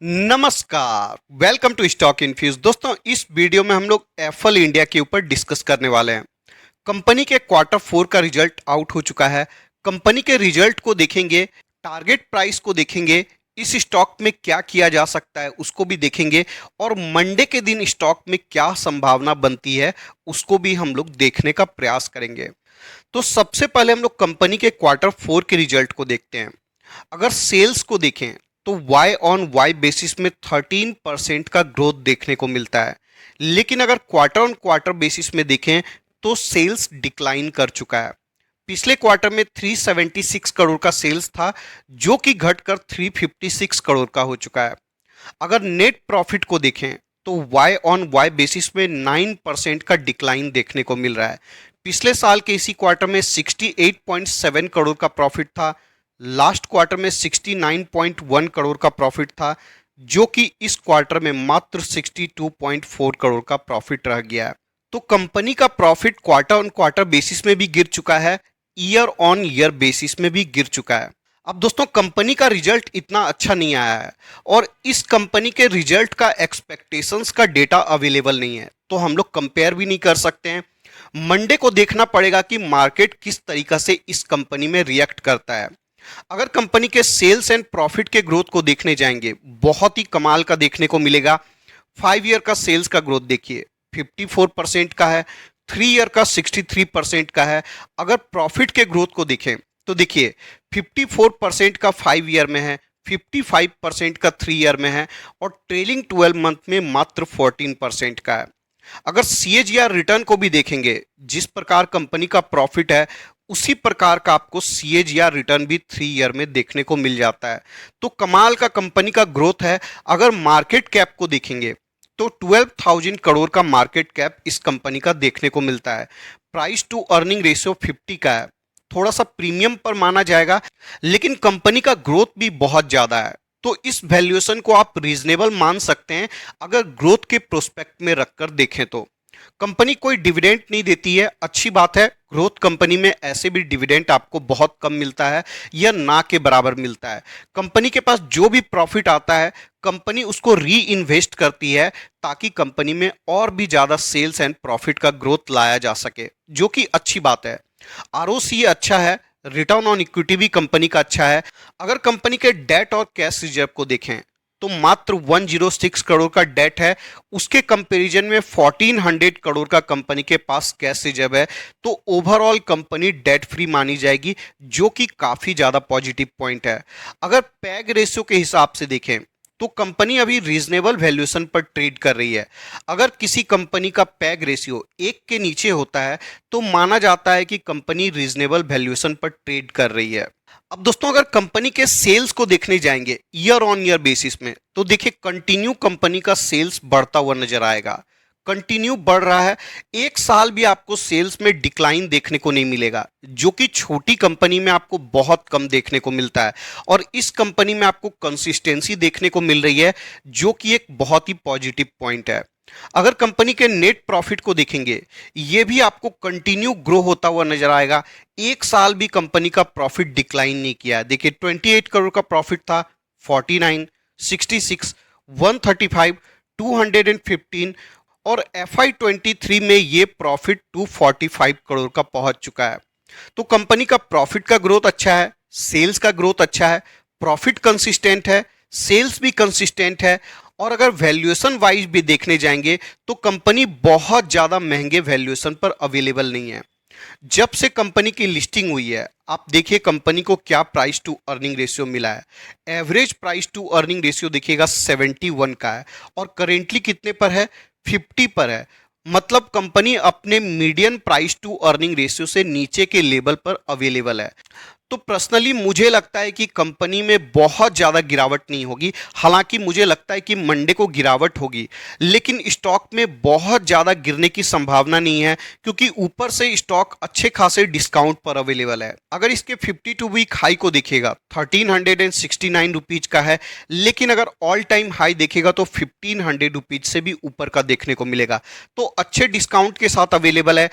नमस्कार, welcome to stock infuse. दोस्तों, इस वीडियो में हम लोग एफल इंडिया के ऊपर डिस्कस करने वाले हैं। कंपनी के क्वार्टर फोर का रिजल्ट आउट हो चुका है। कंपनी के रिजल्ट को देखेंगे, टारगेट प्राइस को देखेंगे, इस स्टॉक में क्या किया जा सकता है उसको भी देखेंगे, और मंडे के दिन स्टॉक में क्या संभावना बनती है उसको भी हम लोग देखने का प्रयास करेंगे। तो सबसे पहले हम लोग कंपनी के क्वार्टर फोर के रिजल्ट को देखते हैं। अगर सेल्स को देखें तो वाई ऑन वाई बेसिस में 13% का ग्रोथ देखने को मिलता है, लेकिन अगर क्वार्टर ऑन क्वार्टर बेसिस में देखें तो सेल्स डिक्लाइन कर चुका है। पिछले क्वार्टर में 376 करोड़ का सेल्स था, जो कि घटकर 356 करोड़ का हो चुका है। अगर नेट प्रॉफिट को देखें तो वाई ऑन वाई बेसिस में 9% का डिक्लाइन देखने को मिल रहा है। पिछले साल के इसी क्वार्टर में 68.7 करोड़ का प्रॉफिट था, लास्ट क्वार्टर में 69.1 करोड़ का प्रॉफिट था, जो कि इस क्वार्टर में मात्र 62.4 करोड़ का प्रॉफिट रह गया है। तो कंपनी का profit quarter on quarter basis में भी गिर चुका है, ईयर ऑन ईयर बेसिस में भी गिर चुका है। अब दोस्तों, कंपनी का रिजल्ट इतना अच्छा नहीं आया है और इस कंपनी के रिजल्ट का एक्सपेक्टेशंस का डेटा अवेलेबल नहीं है, तो हम लोग कंपेयर भी नहीं कर सकते हैं। मंडे को देखना पड़ेगा कि मार्केट किस तरीका से इस कंपनी में रिएक्ट करता है। अगर कंपनी के सेल्स एंड प्रॉफिट के ग्रोथ को देखने जाएंगे, बहुत ही कमाल का देखने को मिलेगा। 5 ईयर का सेल्स का ग्रोथ देखिए 54% का है, 3 ईयर का 63% का है। अगर प्रॉफिट के ग्रोथ को देखें तो देखिए 54% का 5 ईयर में है, 55% का 3 ईयर में है, और ट्रेलिंग 12 मंथ में मात्र 14% का है। अगर सीएजीआर रिटर्न को भी देखेंगे, जिस प्रकार कंपनी का प्रॉफिट है उसी प्रकार का आपको सीएजीआर रिटर्न भी 3 ईयर में देखने को मिल जाता है। तो कमाल का कंपनी का ग्रोथ है। अगर मार्केट कैप को देखेंगे तो 12,000 करोड़ का मार्केट कैप इस कंपनी का देखने को मिलता है। प्राइस टू अर्निंग रेशियो 50 का है, थोड़ा सा प्रीमियम पर माना जाएगा, लेकिन कंपनी का ग्रोथ भी बहुत ज़्यादा है, तो इस वैल्यूएशन को आप रीजनेबल मान सकते हैं अगर ग्रोथ के प्रोस्पेक्ट में रखकर देखें तो। कंपनी कोई डिविडेंड नहीं देती है, अच्छी बात है। ग्रोथ कंपनी में ऐसे भी डिविडेंड आपको बहुत कम मिलता है या ना के बराबर मिलता है। कंपनी के पास जो भी प्रॉफिट आता है कंपनी उसको री इन्वेस्ट करती है, ताकि कंपनी में और भी ज़्यादा सेल्स एंड प्रॉफिट का ग्रोथ लाया जा सके, जो कि अच्छी बात है। आरओसी अच्छा है, रिटर्न ऑन इक्विटी भी कंपनी का अच्छा है। अगर कंपनी के डेट और कैश रिजर्व को देखें तो मात्र 106 करोड़ का डेट है, उसके कंपैरिजन में 1400 करोड़ का कंपनी के पास कैश रिजर्व है। तो ओवरऑल कंपनी डेट फ्री मानी जाएगी, जो कि काफ़ी ज़्यादा पॉजिटिव पॉइंट है। अगर पैग रेशियो के हिसाब से देखें तो कंपनी अभी रीजनेबल वैल्यूएशन पर ट्रेड कर रही है। अगर किसी कंपनी का पैग रेशियो 1 के नीचे होता है तो माना जाता है कि कंपनी रीजनेबल वैल्यूएशन पर ट्रेड कर रही है। अब दोस्तों, अगर कंपनी के सेल्स को देखने जाएंगे ईयर ऑन ईयर बेसिस में, तो देखिए कंटिन्यू कंपनी का सेल्स बढ़ता हुआ नजर आएगा, कंटिन्यू बढ़ रहा है। एक साल भी आपको सेल्स में डिक्लाइन देखने को नहीं मिलेगा, जो कि छोटी कंपनी में आपको बहुत कम देखने को मिलता है, और इस कंपनी में आपको कंसिस्टेंसी देखने को मिल रही है, जो कि एक बहुत ही पॉजिटिव पॉइंट है। अगर कंपनी के नेट प्रॉफिट को देखेंगे, ये भी आपको कंटिन्यू ग्रो होता हुआ नजर आएगा। एक साल भी कंपनी का प्रॉफिट डिक्लाइन नहीं किया है। देखिए 28 करोड़ का प्रॉफिट था, 49, 66, 135, 215, और FY23 में ये प्रॉफिट 245 करोड़ का पहुंच चुका है। तो कंपनी का प्रॉफिट का ग्रोथ अच्छा है, सेल्स का ग्रोथ अच्छा है, प्रॉफिट कंसिस्टेंट है, सेल्स भी कंसिस्टेंट है। और अगर वैल्यूएशन वाइज भी देखने जाएंगे तो कंपनी बहुत ज़्यादा महंगे वैल्यूएशन पर अवेलेबल नहीं है। जब से कंपनी की लिस्टिंग हुई है, आप देखिए कंपनी को क्या प्राइस टू अर्निंग रेशियो मिला है। Average price to earning ratio देखिएगा 71 का है, और करेंटली कितने पर है, 50 पर है। मतलब कंपनी अपने median price to earning ratio से नीचे के लेवल पर अवेलेबल है। तो पर्सनली मुझे लगता है कि कंपनी में बहुत ज़्यादा गिरावट नहीं होगी। हालांकि मुझे लगता है कि मंडे को गिरावट होगी, लेकिन स्टॉक में बहुत ज़्यादा गिरने की संभावना नहीं है, क्योंकि ऊपर से स्टॉक अच्छे खासे डिस्काउंट पर अवेलेबल है। अगर इसके 52 वीक हाई को देखिएगा 1369 रुपीज़ का है, लेकिन अगर ऑल टाइम हाई देखेगा तो 1500 रुपीज़ से भी ऊपर का देखने को मिलेगा। तो अच्छे डिस्काउंट के साथ अवेलेबल है।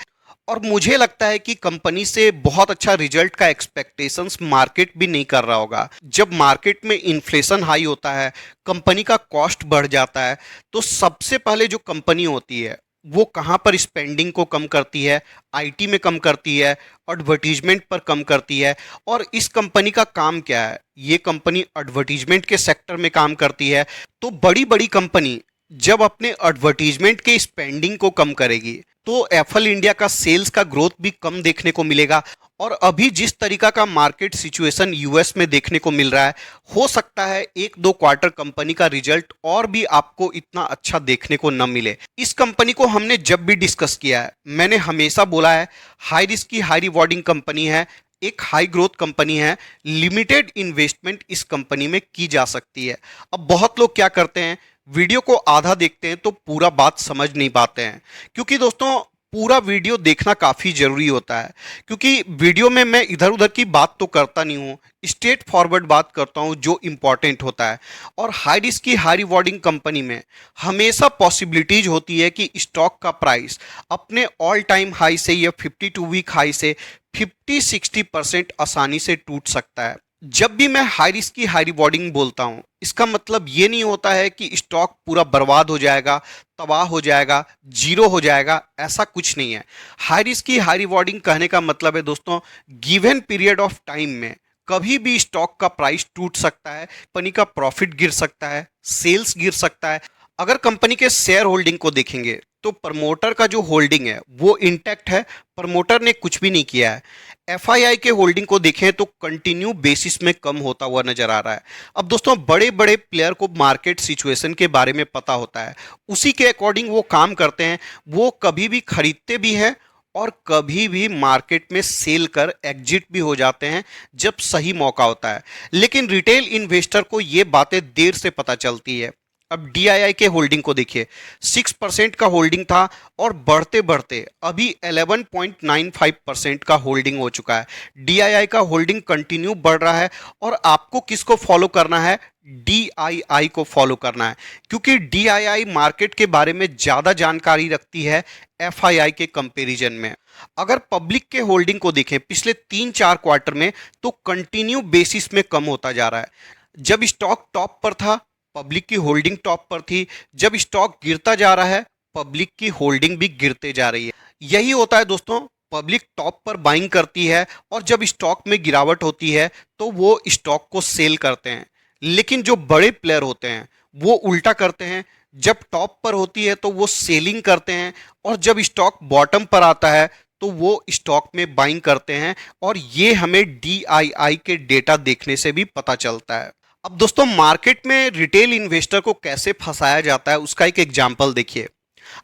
और मुझे लगता है कि कंपनी से बहुत अच्छा रिजल्ट का एक्सपेक्टेशंस मार्केट भी नहीं कर रहा होगा। जब मार्केट में इन्फ्लेशन हाई होता है, कंपनी का कॉस्ट बढ़ जाता है, तो सबसे पहले जो कंपनी होती है वो कहाँ पर स्पेंडिंग को कम करती है? आईटी में कम करती है, एडवर्टीजमेंट पर कम करती है। और इस कंपनी का काम क्या है? ये कंपनी एडवर्टीजमेंट के सेक्टर में काम करती है। तो बड़ी बड़ी कंपनी जब अपने एडवर्टीजमेंट के स्पेंडिंग को कम करेगी तो एफएल इंडिया का सेल्स का ग्रोथ भी कम देखने को मिलेगा। और अभी जिस तरीका का मार्केट सिचुएशन यूएस में देखने को मिल रहा है, हो सकता है एक दो क्वार्टर कंपनी का रिजल्ट और भी आपको इतना अच्छा देखने को न मिले। इस कंपनी को हमने जब भी डिस्कस किया है, मैंने हमेशा बोला है हाई रिस्क की हाई रिवॉर्डिंग कंपनी है, एक हाई ग्रोथ कंपनी है, लिमिटेड इन्वेस्टमेंट इस कंपनी में की जा सकती है। अब बहुत लोग क्या करते हैं, वीडियो को आधा देखते हैं तो पूरा बात समझ नहीं पाते हैं। क्योंकि दोस्तों पूरा वीडियो देखना काफ़ी ज़रूरी होता है, क्योंकि वीडियो में मैं इधर उधर की बात तो करता नहीं हूँ, स्ट्रेट फॉरवर्ड बात करता हूँ जो इम्पॉर्टेंट होता है। और हाई रिस्क की हाई रिवॉर्डिंग कंपनी में हमेशा पॉसिबिलिटीज होती है कि स्टॉक का प्राइस अपने ऑल टाइम हाई से या 52 वीक हाई से 50-60% आसानी से टूट सकता है। जब भी मैं हाई रिस्क की हाई रिवॉर्डिंग बोलता हूं, इसका मतलब ये नहीं होता है कि स्टॉक पूरा बर्बाद हो जाएगा, तबाह हो जाएगा, जीरो हो जाएगा, ऐसा कुछ नहीं है। हाई रिस्क की हाई रिवॉर्डिंग कहने का मतलब है दोस्तों, गिवन पीरियड ऑफ टाइम में कभी भी स्टॉक का प्राइस टूट सकता है, कंपनी का प्रॉफिट गिर सकता है, सेल्स गिर सकता है। अगर कंपनी के शेयर होल्डिंग को देखेंगे तो प्रमोटर का जो होल्डिंग है वो इंटैक्ट है, प्रमोटर ने कुछ भी नहीं किया है। एफआईआई के होल्डिंग को देखें तो कंटिन्यू बेसिस में कम होता हुआ नजर आ रहा है। अब दोस्तों बड़े बड़े प्लेयर को मार्केट सिचुएशन के बारे में पता होता है, उसी के अकॉर्डिंग वो काम करते हैं। वो कभी भी खरीदते भी हैं और कभी भी मार्केट में सेल कर एग्जिट भी हो जाते हैं जब सही मौका होता है। लेकिन रिटेल इन्वेस्टर को ये बातें देर से पता चलती है। अब डीआईआई के होल्डिंग को देखिए, 6% का होल्डिंग था और बढ़ते बढ़ते अभी 11.95% का होल्डिंग हो चुका है। डीआईआई का होल्डिंग कंटिन्यू बढ़ रहा है और आपको किसको फॉलो करना है? डीआईआई को फॉलो करना है, क्योंकि डीआईआई मार्केट के बारे में ज्यादा जानकारी रखती है एफआईआई के कंपैरिजन में। अगर पब्लिक के होल्डिंग को देखें पिछले 3-4 क्वार्टर में, तो कंटिन्यू बेसिस में कम होता जा रहा है। जब स्टॉक टॉप पर था, पब्लिक की होल्डिंग टॉप पर थी। जब स्टॉक गिरता जा रहा है, पब्लिक की होल्डिंग भी गिरते जा रही है। यही होता है दोस्तों, पब्लिक टॉप पर बाइंग करती है और जब स्टॉक में गिरावट होती है तो वो स्टॉक को सेल करते हैं। लेकिन जो बड़े प्लेयर होते हैं वो उल्टा करते हैं, जब टॉप पर होती है तो वो सेलिंग करते हैं और जब स्टॉक बॉटम पर आता है तो वो स्टॉक में बाइंग करते हैं। और ये हमें डीआईआई के डेटा देखने से भी पता चलता है। अब दोस्तों मार्केट में रिटेल इन्वेस्टर को कैसे फंसाया जाता है उसका एक एग्जांपल देखिए।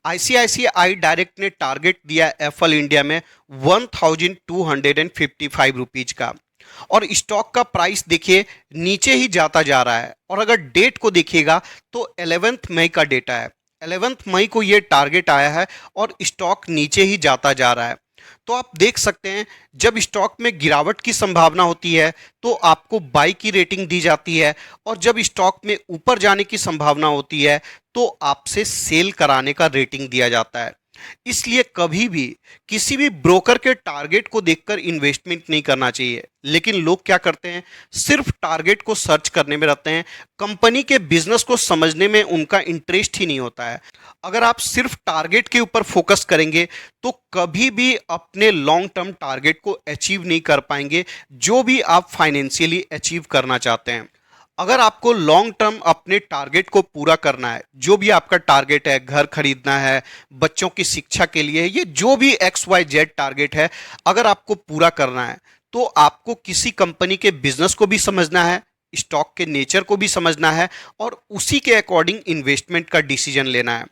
आईसीआईसीआई डायरेक्ट ने टारगेट दिया एफएल इंडिया में 1255 रुपीज का, और स्टॉक का प्राइस देखिए नीचे ही जाता जा रहा है। और अगर डेट को देखिएगा तो 11 मई का डेटा है, 11 मई को ये टारगेट आया है और स्टॉक नीचे ही जाता जा रहा है। तो आप देख सकते हैं जब स्टॉक में गिरावट की संभावना होती है तो आपको बाई की रेटिंग दी जाती है, और जब स्टॉक में ऊपर जाने की संभावना होती है तो आपसे सेल कराने का रेटिंग दिया जाता है। इसलिए कभी भी किसी भी ब्रोकर के टारगेट को देखकर इन्वेस्टमेंट नहीं करना चाहिए। लेकिन लोग क्या करते हैं, सिर्फ टारगेट को सर्च करने में रहते हैं, कंपनी के बिजनेस को समझने में उनका इंटरेस्ट ही नहीं होता है। अगर आप सिर्फ टारगेट के ऊपर फोकस करेंगे तो कभी भी अपने लॉन्ग टर्म टारगेट को अचीव नहीं कर पाएंगे, जो भी आप फाइनेंशियली अचीव करना चाहते हैं। अगर आपको लॉन्ग टर्म अपने टारगेट को पूरा करना है, जो भी आपका टारगेट है, घर खरीदना है, बच्चों की शिक्षा के लिए, ये जो भी XYZ टारगेट है, अगर आपको पूरा करना है तो आपको किसी कंपनी के बिजनेस को भी समझना है, स्टॉक के नेचर को भी समझना है और उसी के अकॉर्डिंग इन्वेस्टमेंट का डिसीजन लेना है।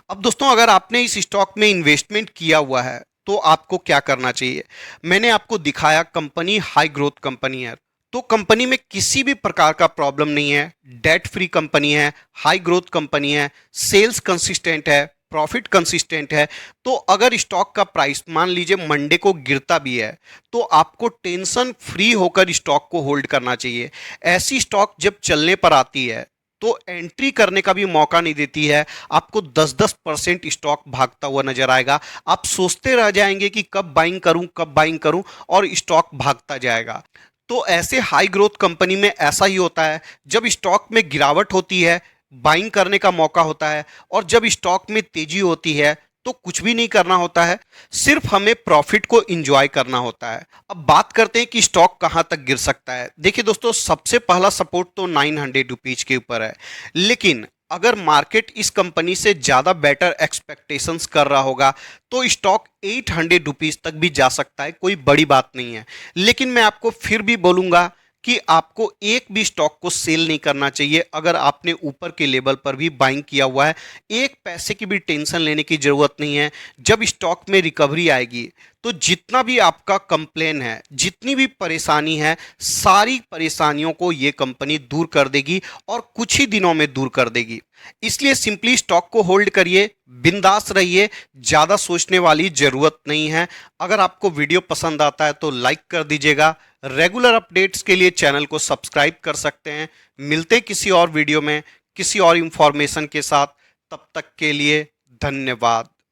अब दोस्तों अगर आपने इस स्टॉक में इन्वेस्टमेंट किया हुआ है तो आपको क्या करना चाहिए? मैंने आपको दिखाया कंपनी हाई ग्रोथ कंपनी है, तो कंपनी में किसी भी प्रकार का प्रॉब्लम नहीं है, डेट फ्री कंपनी है, हाई ग्रोथ कंपनी है, सेल्स कंसिस्टेंट है, प्रॉफिट कंसिस्टेंट है। तो अगर स्टॉक का प्राइस मान लीजिए मंडे को गिरता भी है तो आपको टेंशन फ्री होकर स्टॉक को होल्ड करना चाहिए। ऐसी स्टॉक जब चलने पर आती है तो एंट्री करने का भी मौका नहीं देती है। आपको 10-10% स्टॉक भागता हुआ नजर आएगा। आप सोचते रह जाएंगे कि कब बाइंग करूं, कब बाइंग करूं, और स्टॉक भागता जाएगा। तो ऐसे हाई ग्रोथ कंपनी में ऐसा ही होता है। जब स्टॉक में गिरावट होती है, बाइंग करने का मौका होता है, और जब स्टॉक में तेजी होती है तो कुछ भी नहीं करना होता है, सिर्फ हमें प्रॉफिट को एंजॉय करना होता है। अब बात करते हैं कि स्टॉक कहां तक गिर सकता है। देखिए दोस्तों, सबसे पहला सपोर्ट तो 900 रुपीज के ऊपर है, लेकिन अगर मार्केट इस कंपनी से ज्यादा बेटर एक्सपेक्टेशंस कर रहा होगा तो स्टॉक 800 रुपीज तक भी जा सकता है, कोई बड़ी बात नहीं है। लेकिन मैं आपको फिर भी बोलूंगा कि आपको एक भी स्टॉक को सेल नहीं करना चाहिए। अगर आपने ऊपर के लेवल पर भी बाइंग किया हुआ है, एक पैसे की भी टेंशन लेने की जरूरत नहीं है। जब स्टॉक में रिकवरी आएगी तो जितना भी आपका कंप्लेन है, जितनी भी परेशानी है, सारी परेशानियों को ये कंपनी दूर कर देगी और कुछ ही दिनों में दूर कर देगी। इसलिए सिंपली स्टॉक को होल्ड करिए, बिंदास रहिए, ज्यादा सोचने वाली जरूरत नहीं है। अगर आपको वीडियो पसंद आता है तो लाइक कर दीजिएगा। रेगुलर अपडेट्स के लिए चैनल को सब्सक्राइब कर सकते हैं। मिलते किसी और वीडियो में किसी और इंफॉर्मेशन के साथ। तब तक के लिए धन्यवाद।